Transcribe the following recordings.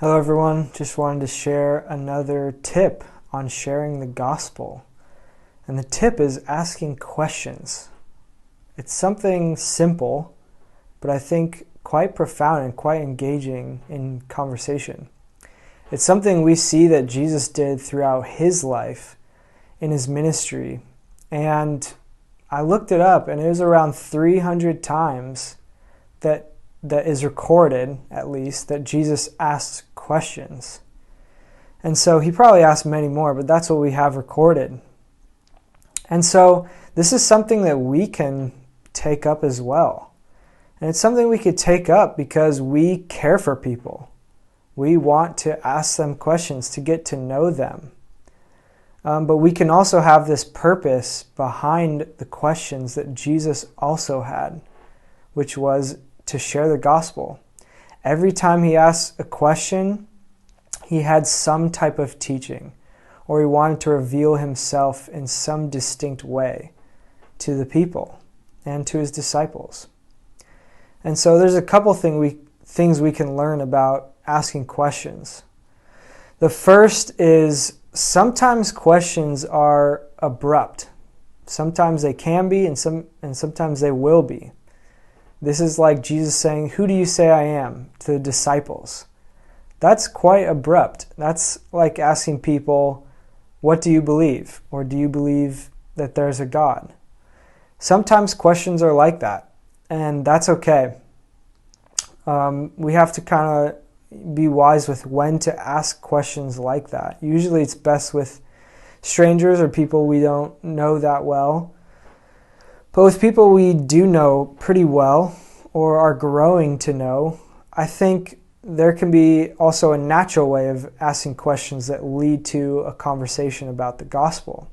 Hello, everyone. Just wanted to share another tip on sharing the gospel. And the tip is asking questions. It's something simple, but I think quite profound and quite engaging in conversation. It's something we see that Jesus did throughout his life in his ministry. And I looked it up, and it was around 300 times that is recorded, at least, that Jesus asked questions. And so he probably asked many more, but that's what we have recorded. And so this is something that we can take up as well. And it's something we could take up because we care for people. We want to ask them questions to get to know them. But we can also have this purpose behind the questions that Jesus also had, which was to share the gospel. Every time he asked a question, he had some type of teaching, or he wanted to reveal himself in some distinct way to the people and to his disciples. And so there's a couple things we can learn about asking questions. The first is sometimes questions are abrupt. Sometimes they can be, and sometimes they will be. This is like Jesus saying, "Who do you say I am?" to the disciples. That's quite abrupt. That's like asking people, "What do you believe?" Or "Do you believe that there's a God?" Sometimes questions are like that, and that's okay. We have to kind of be wise with when to ask questions like that. Usually it's best with strangers or people we don't know that well. But with people we do know pretty well or are growing to know, I think there can be also a natural way of asking questions that lead to a conversation about the gospel.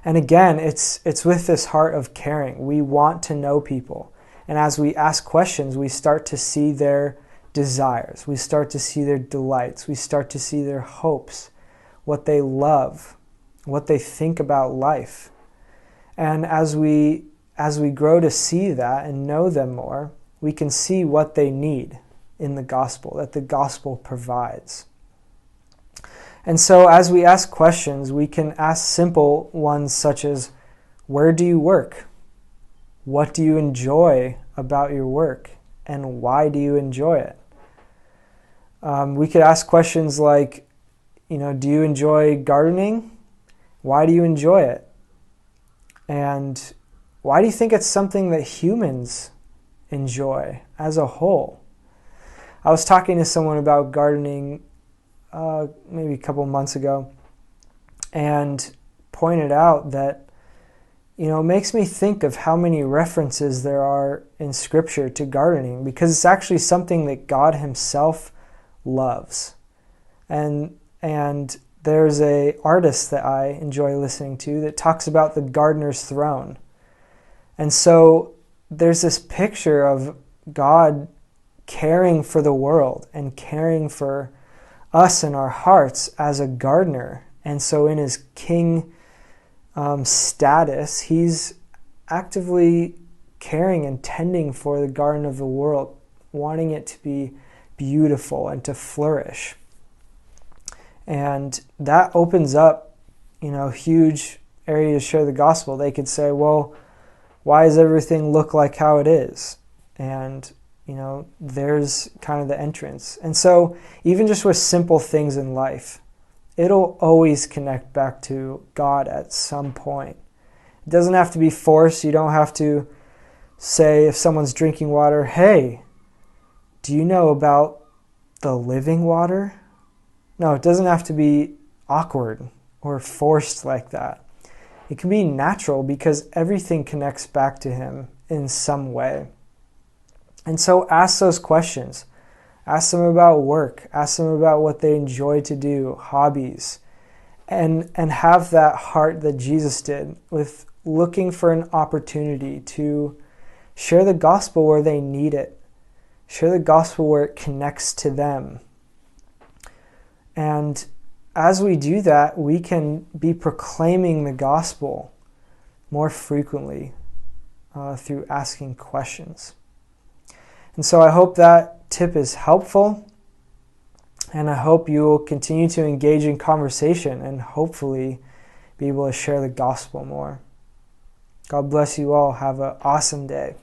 And again, it's with this heart of caring. We want to know people. And as we ask questions, we start to see their desires. We start to see their delights. We start to see their hopes, what they love, what they think about life. And as we grow to see that and know them more, we can see what they need in the gospel, that the gospel provides. And so as we ask questions, we can ask simple ones such as, where do you work? What do you enjoy about your work? And why do you enjoy it? We could ask questions like, do you enjoy gardening? Why do you enjoy it? And why do you think it's something that humans enjoy as a whole? I was talking to someone about gardening maybe a couple months ago and pointed out that, it makes me think of how many references there are in Scripture to gardening, because it's actually something that God himself loves. And there's an artist that I enjoy listening to that talks about the gardener's throne. And so there's this picture of God caring for the world and caring for us in our hearts as a gardener. And so in his king status, he's actively caring and tending for the garden of the world, wanting it to be beautiful and to flourish. And that opens up, huge area to share the gospel. They could say, well, why does everything look like how it is? And, there's kind of the entrance. And so even just with simple things in life, it'll always connect back to God at some point. It doesn't have to be forced. You don't have to say, if someone's drinking water, hey, do you know about the living water? No, it doesn't have to be awkward or forced like that. It can be natural because everything connects back to him in some way. And so ask those questions. Ask them about work. Ask them about what they enjoy to do, hobbies. And have that heart that Jesus did with looking for an opportunity to share the gospel where they need it. Share the gospel where it connects to them. And as we do that, we can be proclaiming the gospel more frequently through asking questions. And so I hope that tip is helpful. And I hope you will continue to engage in conversation and hopefully be able to share the gospel more. God bless you all. Have an awesome day.